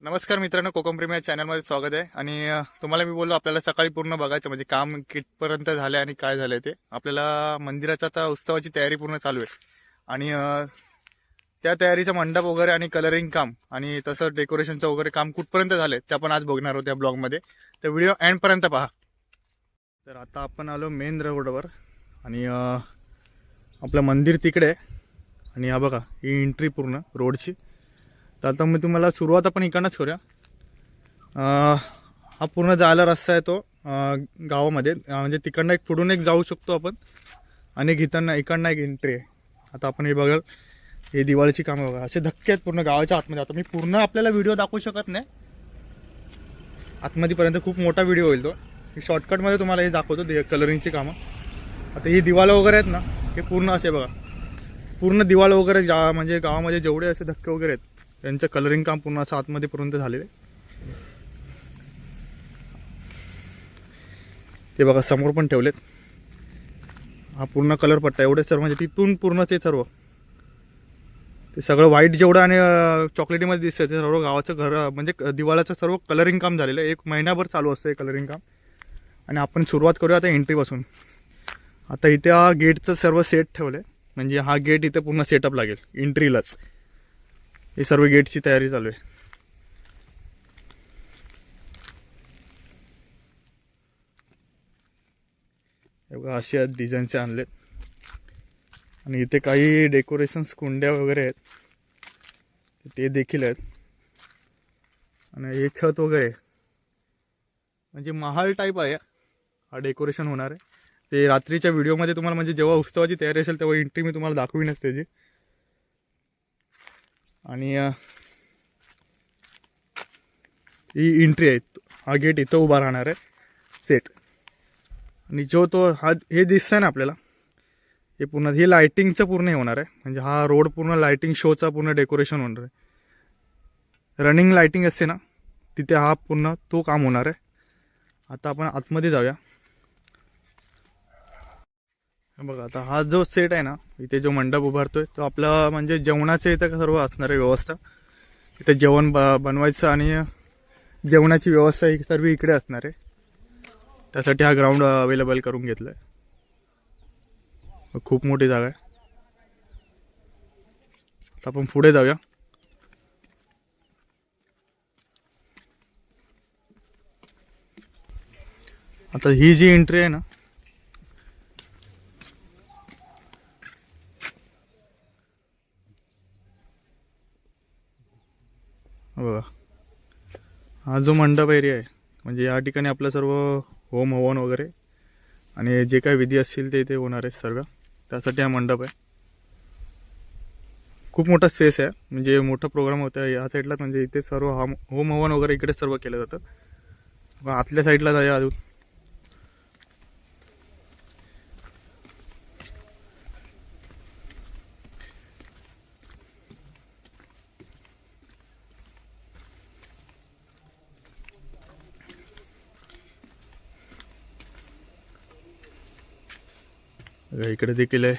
नमस्कार मित्रांनो, कोकम प्रेमी या चॅनलमध्ये स्वागत आहे. आणि तुम्हाला मी बोललो आपल्याला सकाळी पूर्ण बघायचं, म्हणजे काम कितपर्यंत झालंय आणि काय झालंय ते. आपल्याला मंदिराचा आता उत्सवाची तयारी पूर्ण चालू आहे आणि त्या तयारीचं मंडप वगैरे आणि कलरिंग काम आणि तसं डेकोरेशनचं वगैरे काम कुठपर्यंत झालंय ते आपण आज बघणार आहोत या ब्लॉगमध्ये. तर व्हिडिओ एंडपर्यंत पहा. तर आता आपण आलो मेन रोडवर आणि आपलं मंदिर तिकडे आहे आणि हा बघा ही एंट्री पूर्ण रोडची. तर आता मी तुम्हाला सुरुवात आपण इकडनंच करूया. हा पूर्ण जायला रस्ता आहे तो गावामध्ये, म्हणजे तिकडनं एक पुढून एक जाऊ शकतो आपण आणि इकडनं एक एंट्री आहे. आता आपण हे बघाल, हे दिवाळीची कामं बघा, असे धक्के आहेत पूर्ण गावाच्या आतमध्ये. आता मी पूर्ण आपल्याला व्हिडिओ दाखवू शकत नाही, आतमध्येपर्यंत खूप मोठा व्हिडिओ होईल तो. शॉर्टकटमध्ये तुम्हाला हे दाखवतो कलरिंगची कामं. आता ही दिवाळं वगैरे आहेत ना, हे पूर्ण असे बघा, पूर्ण दिवाळ वगैरे म्हणजे गावामध्ये जेवढे असे धक्के वगैरे आहेत त्यांचं कलरिंग काम पूर्ण असं आतमध्ये पर्यंत झालेलं आहे. ते बघा समोर पण ठेवलेत. हा पूर्ण कलर पट्टा एवढे सर्व, म्हणजे तिथून पूर्ण ते सर्व, ते सगळं व्हाईट जेवढं आणि चॉकलेटीमध्ये दिसतं ते सर्व गावाचं घर, म्हणजे दिवाळाचं सर्व कलरिंग काम झालेलं आहे. 1 महिनाभर चालू असतं हे कलरिंग काम. आणि आपण सुरुवात करूया आता एंट्रीपासून. आता इथे हा गेटचं सर्व सेट ठेवलं आहे, म्हणजे हा गेट इथे पूर्ण सेटअप लागेल एंट्रीलाच. हे सर्व गेटची तयारी चालू आहे. बघा असे डिझाईनचे आणलेत आणि इथे काही डेकोरेशन्स कुंड्या वगैरे आहेत ते देखील आहेत. आणि हे छत वगैरे म्हणजे महाल टाईप आहे हा डेकोरेशन होणार आहे. ते रात्रीच्या व्हिडिओमध्ये तुम्हाला, म्हणजे जेव्हा उत्सवाची तयारी असेल तेव्हा एंट्री मी तुम्हाला दाखवीनच त्याची. आणि ही एंट्री आहे, हा गेट इथं उभा राहणार आहे सेट. आणि जो तो हा हे दिसतंय ना आपल्याला, हे पूर्ण हे लायटिंगचं पूर्ण हे होणार आहे. म्हणजे हा रोड पूर्ण लायटिंग शोचा पूर्ण डेकोरेशन होणार आहे. रनिंग लायटिंग असते ना तिथे हा पूर्ण तो काम होणार आहे. आता आपण आतमध्ये जाऊया. बघा आता हा जो सेट आहे ना, इथे जो मंडप उभारतोय तो आपला, म्हणजे जेवणाचे इथं सर्व असणार आहे व्यवस्था. इथे जेवण बनवायचं आणि जेवणाची व्यवस्था ही सर्व इकडे असणार आहे. त्यासाठी हा ग्राउंड अवेलेबल करून घेतला आहे. खूप मोठी जागा आहे. आता आपण पुढे जाऊया. आता ही जी एंट्री आहे ना, बघा हा जो मंडप एरिया आहे, म्हणजे या ठिकाणी आपलं सर्व होम हवन वगैरे आणि जे काही विधी असतील ते इथे होणार आहेत सर्व. त्यासाठी हा मंडप आहे. खूप मोठा स्पेस आहे, म्हणजे मोठा प्रोग्राम होता या साईडला. म्हणजे इथे सर्व होम हवन वगैरे इकडे सर्व केलं जातं. आतल्या साईडला जाऊया अजून. इकडे देखील आहे,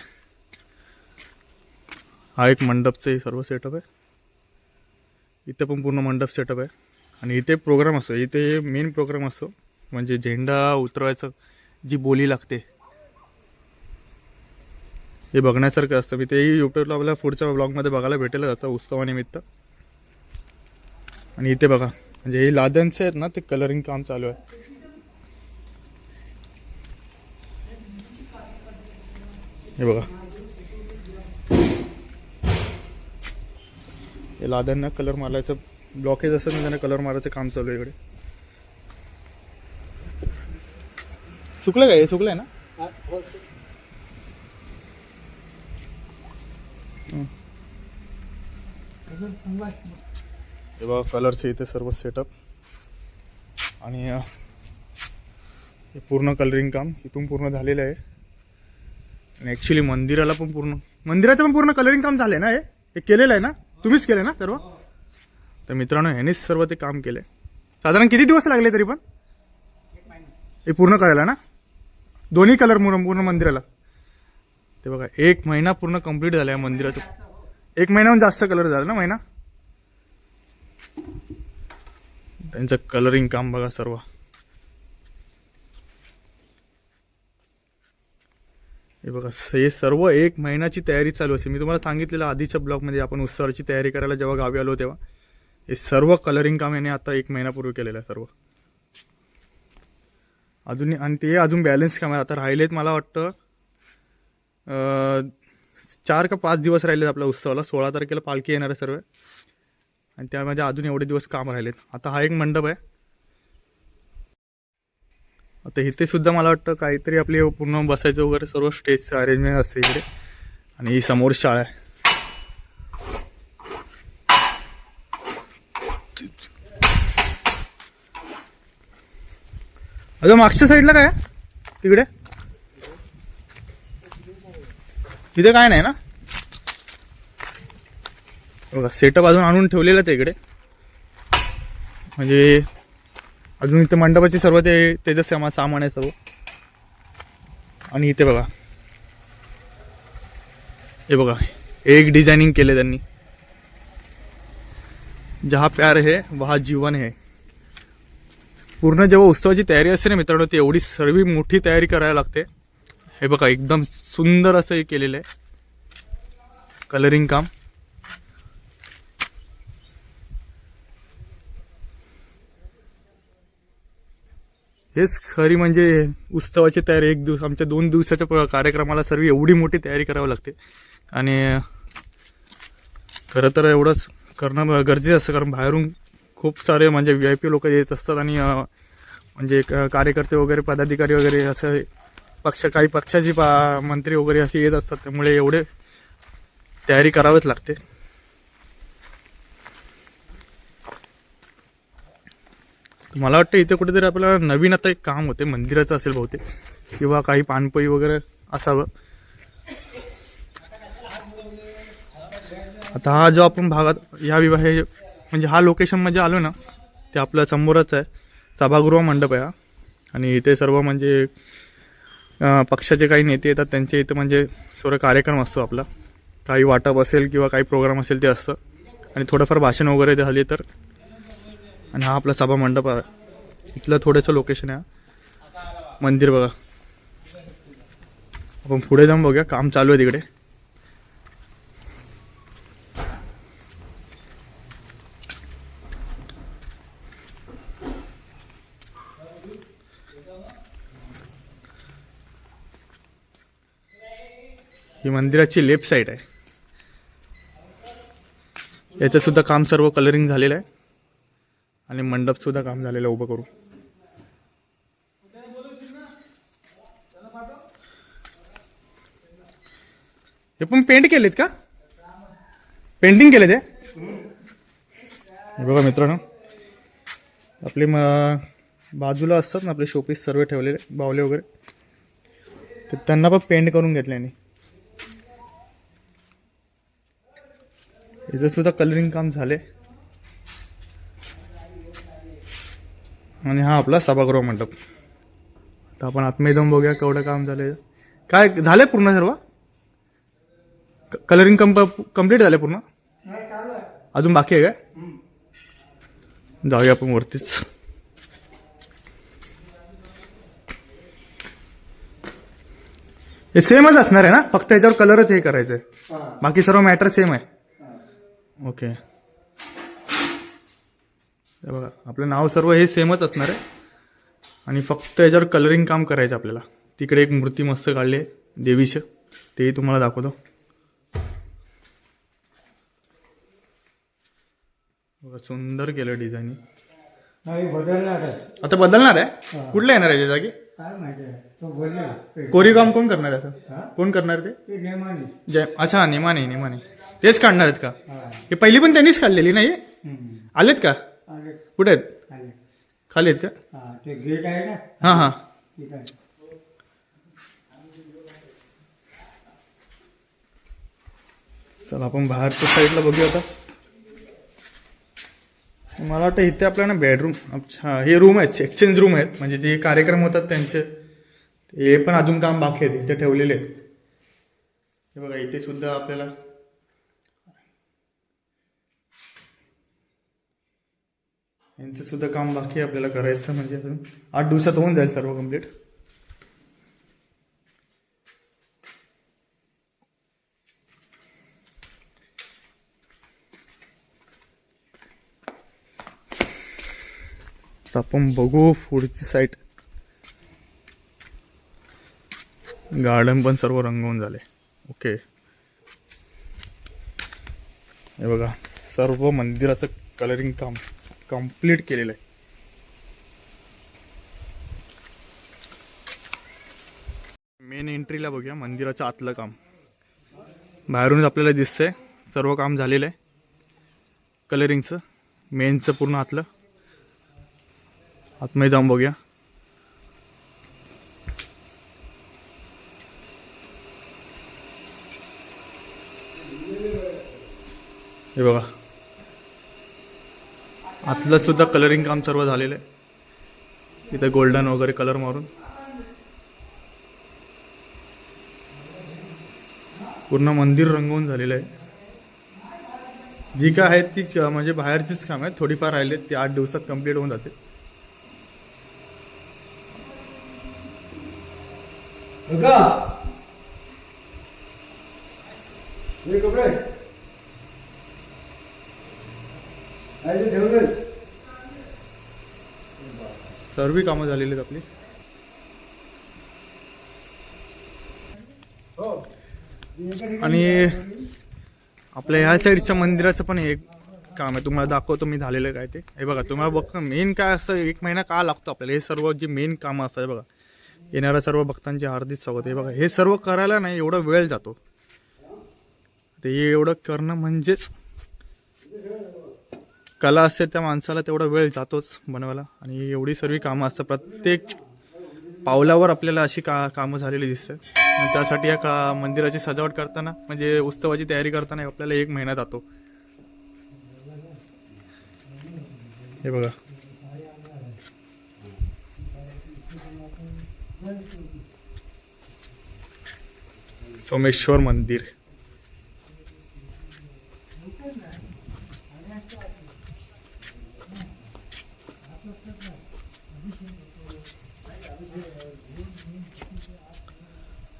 हा एक मंडपचं सर्व सेटअप आहे. इथे पण पूर्ण मंडप सेटअप आहे. आणि इथे प्रोग्राम असतो, इथे मेन प्रोग्राम असतो, म्हणजे झेंडा उतरवायचं जी बोली लागते हे बघण्यासारखं असतं. मी तेही यूट्यूबला आपल्याला पुढच्या ब्लॉगमध्ये बघायला भेटेल असं उत्सवानिमित्त. आणि इथे बघा, म्हणजे हे लादनचे आहेत ना, ते कलरिंग काम चालू आहे. हे बघा, हे लाद्यांना कलर मारायचं, ब्लॉकेज असतं ना त्यांना कलर मारायचं काम चालू आहे इकडे. सुकलं काय? हे सुकलंय ना? हे बघा कलरचे इथे सर्व सेटअप. आणि हे पूर्ण कलरिंग काम इथून पूर्ण झालेलं आहे. आणि ॲक्च्युली मंदिराचं पण पूर्ण कलरिंग काम झालंय ना. हे केलेलं आहे ना, तुम्हीच केलं ना सर्व? तर मित्रांनो, ह्यानेच सर्व ते काम केलंय. साधारण किती दिवस लागले तरी पण हे पूर्ण करायला ना? दोन्ही कलर पूर्ण मंदिराला. ते बघा 1 महिना पूर्ण कंप्लीट झाला या मंदिराचा. 1 महिन्याहून जास्त कलर झाला ना, महिना. त्यांचं कलरिंग काम बघा सर्व. हे बघा हे सर्व 1 महिन्याची तयारी चालू असेल. मी तुम्हाला सांगितलेलं आधीच्या ब्लॉगमध्ये आपण उत्सवाची तयारी करायला जेव्हा गावी आलो तेव्हा हे सर्व कलरिंग काम याने आता 1 महिन्यापूर्वी केलेलं आहे सर्व. अजून आणि ते अजून बॅलन्स काम आहे आता राहिलेत. मला वाटतं 4 का 5 दिवस राहिलेत आपल्या उत्सवाला. 16 तारखेला पालखी येणार आहे सर्व आणि त्यामध्ये अजून एवढे दिवस काम राहिलेत. आता हा एक मंडप आहे. आता इथे सुद्धा मला वाटतं काहीतरी आपली पूर्ण बसायचं वगैरे सर्व स्टेजचं अरेंजमेंट असते इकडे. आणि ही समोर शाळा आहे. अजून मागच्या साईडला काय तिकडे? तिथे काय नाही ना? बघा सेटअप अजून आणून ठेवलेलं आहे इकडे. म्हणजे अजून इथे मंडपाची सर्व त्याचं सामान आहे सर्व. आणि इथे बघा हे बघा एक डिझायनिंग केले त्यांनी. जहा प्यार है वहा जीवन है. पूर्ण जेव्हा उत्सवाची तयारी असते ना मित्रांनो, ती एवढी सर्व मोठी तयारी करायला लागते. हे बघा एकदम सुंदर असं हे केलेलं आहे कलरिंग काम. हेच खरी म्हणजे उत्सवाची तयारी. आमच्या 2 दिवसाच्या कार्यक्रमाला सर्व एवढी मोठी तयारी करावी लागते. आणि खरं तर एवढंच करणं गरजेचं असतं, कारण बाहेरून खूप सारे म्हणजे VIP लोक येत असतात. आणि म्हणजे कार्यकर्ते वगैरे पदाधिकारी वगैरे असं काही पक्षाची मंत्री वगैरे असे येत असतात. त्यामुळे एवढे तयारी करावीच लागते. मला वाटतं इथे कुठेतरी आपल्याला नवीन आता एक काम होते मंदिराचं असेल बहुतेक, किंवा काही पानपोई वगैरे असावं. आता हा जो आपण भागात या विभाग म्हणजे हा लोकेशन मध्ये आलो ना, ते आपल्या समोरच आहे. सभागृह मंडप आहे हा. आणि इथे सर्व म्हणजे पक्षाचे काही नेते येतात, त्यांचे इथे म्हणजे सर्व कार्यक्रम असतो आपला. काही वाटप असेल किंवा काही प्रोग्राम असेल ते असतं. आणि थोडंफार भाषण वगैरे झाले तर. आणि हा आपला सभा मंडप आहे. इथलं थोडंसं लोकेशन आहे. मंदिर बघा. आपण पुढे जाऊन बघूया, काम चालू आहे तिकडे. ही मंदिराची लेफ्ट साईड आहे. याचं सुद्धा काम सर्व कलरिंग झालेलं आहे. आणि मंडप सुद्धा काम झालेलं उभं करू. हे पण पेंट केलेत का? पेंटिंग केले ते बघा मित्रांनो. आपले बाजूला असतात ना आपले शोपीस सर्व ठेवलेले बावले वगैरे, तर त्यांना पण पेंट करून घेतल्याने. इथं सुद्धा कलरिंग काम झाले. आणि हा आपला सभागृह मंडप. आता आपण आतमध्ये जाऊन बघूया केवढं काम झालंय. काय झालंय पूर्ण सर्व कलरिंग कम्प्लीट झाले पूर्ण? अजून बाकी आहे काय? जाऊया आपण वरतीच. हे सेमच असणार आहे ना, फक्त याच्यावर कलरच हे करायचंय, बाकी सर्व मॅटर सेम आहे. ओके. बघा आपलं नाव सर्व हे सेमच असणार आहे. आणि फक्त याच्यावर कलरिंग काम करायचं आपल्याला. तिकडे एक मूर्ती मस्त काढली आहे देवीचं, तेही तुम्हाला दाखवतो. बघा सुंदर केलं डिझाईन. बदलणार आहे आता बदलणार आहे. कुठलं येणार आहे जागी? काय माहिती. कोरीव काम कोण करणार आहे आता? कोण करणार ते? जय. अच्छा नेमाने तेच काढणार आहेत का? हे पहिली पण त्यांनीच काढलेली नाही? आलेत का? कुठे आहेत? खाली आहेत का? ते गेट आहे ना. हा हा. चला आपण बाहेरच्या साईडला बघूया आता. मला वाटतं इथे आपल्याला बेडरूम, अच्छा हे रूम आहेत, एक्सचेंज रूम आहेत, म्हणजे जे कार्यक्रम होतात त्यांचे हे पण अजून काम बाकी आहे, इथे ठेवलेले आहेत. हे बघा इथे सुद्धा आपल्याला यांचं सुद्धा काम बाकी आहे आपल्याला करायचं, म्हणजे अजून 8 दिवसात होऊन जाईल सर्व कम्प्लीट. आपण बघू पुढची साईट. गार्डन पण सर्व रंगवून झाले. ओके, हे बघा सर्व मंदिराचं कलरिंग काम कंप्लीट केलेलं आहे. मेन एंट्रीला बघूया मंदिराचं आतलं काम. बाहेरूनच आपल्याला दिसतंय सर्व काम झालेलं आहे कलरिंगचं. मेनचं पूर्ण आतलं, आतमध्ये जाऊन बघूया. हे बघा आतलं सुद्धा कलरिंग काम सर्व झालेलं आहे. इथे गोल्डन वगैरे कलर मारून पूर्ण मंदिर रंगवून झालेलं आहे. जी काय आहेत ती म्हणजे बाहेरचीच काम आहेत, थोडीफार राहिलेत ती 8 दिवसात कंप्लीट होऊन जाते. कपडे सर्व कामं झालेली आहेत आपली. आणि आपल्या ह्या साईडच्या मंदिराचं पण एक काम आहे, तुम्हाला दाखवतो मी झालेलं काय ते. हे बघा तुम्हाला बघ मेन काय असं 1 महिना का लागतो आपल्याला, हे सर्व जे मेन कामं असतात. बघा येणाऱ्या सर्व भक्तांचे हार्दिक स्वागत. हे बघा हे सर्व करायला नाही एवढा वेळ जातो, ते एवढं करणं म्हणजेच कला असते त्या माणसाला, तेवढा वेळ जातोच बनवायला. आणि एवढी सर्व कामं असतात, प्रत्येक पावलावर आपल्याला अशी कामं झालेली दिसतात. आणि त्यासाठी या मंदिराची सजावट करताना म्हणजे उत्सवाची तयारी करताना आपल्याला 1 महिना जातो. हे बघा सोमेश्वर मंदिर.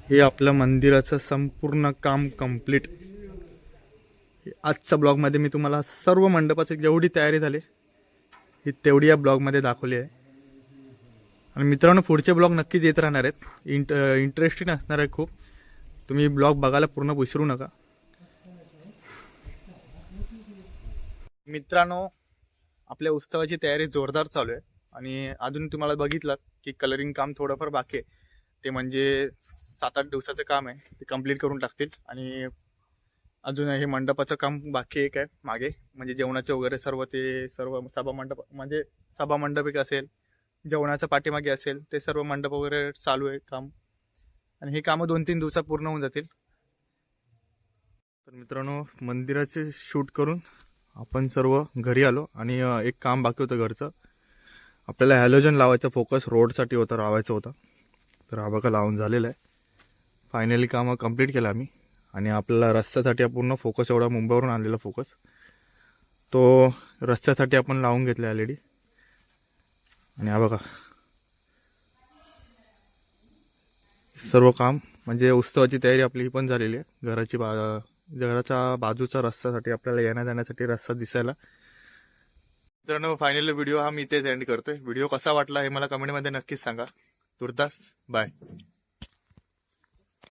हे आपलं मंदिराचं संपूर्ण काम कंप्लीट. आजच्या ब्लॉगमध्ये मी तुम्हाला सर्व मंडपाची जेवढी तयारी झाली ही तेवढी या ब्लॉगमध्ये दाखवली आहे. आणि मित्रांनो पुढचे ब्लॉग नक्कीच येत राहणार आहेत, इंटरेस्टिंग असणार आहे खूप. तुम्ही ब्लॉग बघायला पूर्ण विसरू नका. मित्रांनो आपल्या उत्सवाची तयारी जोरदार चालू आहे. आणि अजून तुम्हाला बघितलं की कलरिंग काम थोडंफार बाकी आहे, ते म्हणजे 7-8 दिवसाचं काम आहे, ते कंप्लीट करून टाकतील. आणि अजून हे मंडपाचं काम बाकी आहे काय मागे, म्हणजे जेवणाचं वगैरे सर्व ते सर्व सभा मंडप म्हणजे सभा मंडप एक असेल, जेवणाचं पाठीमागे असेल, ते सर्व मंडप वगैरे चालू आहे काम. आणि हे कामं 2-3 दिवसात पूर्ण होऊन जातील. तर मित्रांनो मंदिराचे शूट करून आपण सर्व घरी आलो. आणि एक काम बाकी होतं घरचं, आपल्याला हॅलोजन लावायचा, फोकस रोडसाठी होता, लावायचा होता. तर हा बघा लावून झालेला आहे. फायनली कामं कंप्लीट केलं आम्ही. आणि आपल्याला रस्त्यासाठी पूर्ण फोकस एवढा मुंबईवरून आणलेला फोकस, तो रस्त्यासाठी आपण लावून घेतला LED. आणि हा बघा सर्व काम म्हणजे उत्सवाची तयारी आपली ही पण झालेली आहे. घराच्या बाजूचा रस्त्यासाठी आपल्याला येण्या जाण्यासाठी रस्ता दिसायला. मित्रांनो फायनली व्हिडिओ हा मी इथेच एंड करतोय. व्हिडिओ कसा वाटला हे मला कमेंटमध्ये नक्कीच सांगा. तुर्तास बाय.